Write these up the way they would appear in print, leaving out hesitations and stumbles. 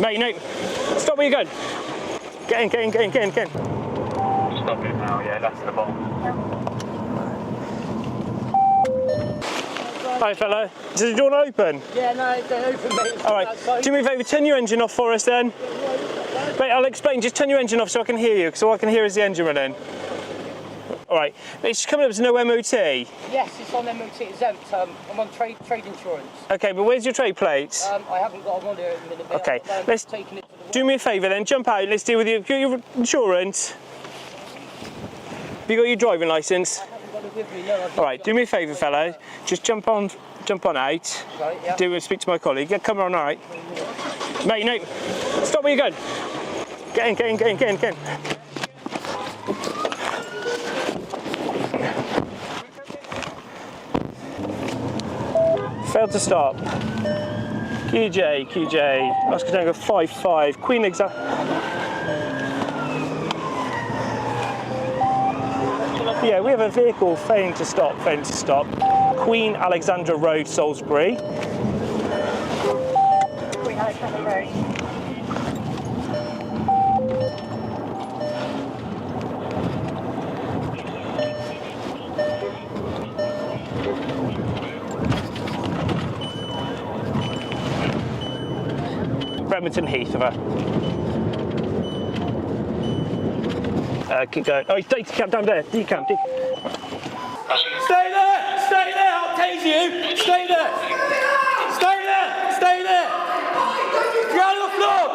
Mate, no. Stop where you're going. Get in, get in, get in, get in, get in. Stop it now, yeah, that's the bottom. Hi, fella. Is the door open? Yeah, no, they're open, mate. All right. Do me a favour, turn your engine off for us then. Mate, I'll explain. Just turn your engine off so I can hear you, because all I can hear is the engine running. All right. It's coming up as no MOT. Yes, it's on MOT exempt. I'm on trade insurance. Okay, but where's your trade plates? I haven't got them on there at the minute. Okay, let's taking it to the do me a favour then. Jump out. Let's deal with your insurance. Have you got your driving licence? I haven't got it with me. No. All right. Do me a favour, fella. Just jump on out. Right, yeah. Speak to my colleague. Yeah, come on. All right. Mate, no. Stop where you're going. Get in, get in, get in, get in, get in. Failed to stop. QJ. Oscar Tango 5-5. Queen exact. Yeah, we have a vehicle failing to stop. Queen Alexandra Road, Salisbury. Queen Alexandra Road. Bremerton Heath, keep going. Oh, decamp down there. Decamp. Stay there, I'll tase you. Stay there.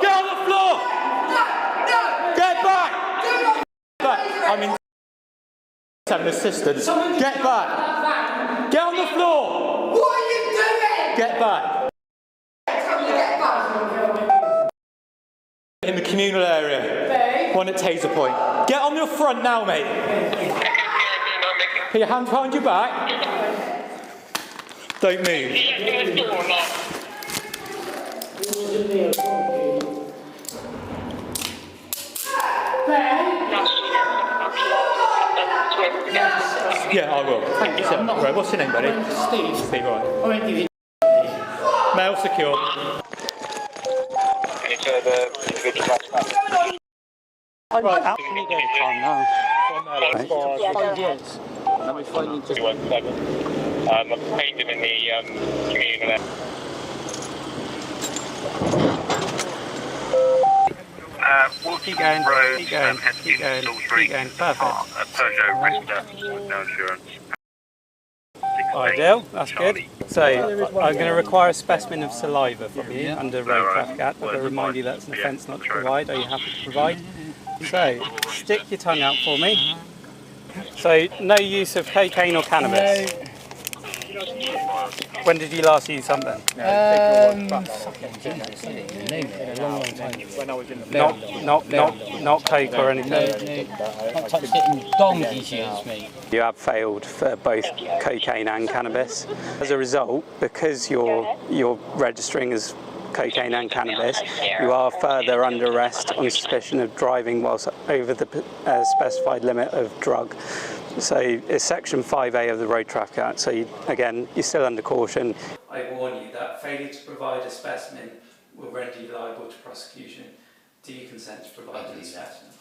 Get on the floor. Get back. I'm in having assistance. Get back. Get on the floor. What are you doing? Get back. In the communal area. One at Taser Point. Get on your front now, mate. Put your hands behind your back. Don't move. Yeah, I will. Thank you, sir. Right, what's your name, buddy? Steve, right. Mail secure. Right, how can you go to time now? 5 years. I'm painted in the communal area. Keep going. Perfect. Peugeot Vista, no insurance. Ideal, that's good. So, I'm going to require a specimen of saliva from you under Road Traffic Act. I'll remind you that's an offence not to provide. Are you happy to provide? So, stick your tongue out for me. So, no use of cocaine or cannabis? When did you last use something? Not coke or anything? Can't touch it in donkey's years, mate. You have failed for both cocaine and cannabis. As a result, because you're registering as cocaine and cannabis, you are further under arrest on suspicion of driving whilst over the specified limit of drug. So it's section 5A of the Road Traffic Act. So you're still under caution. I warn you that failure to provide a specimen will render you liable to prosecution. Do you consent to providing a specimen?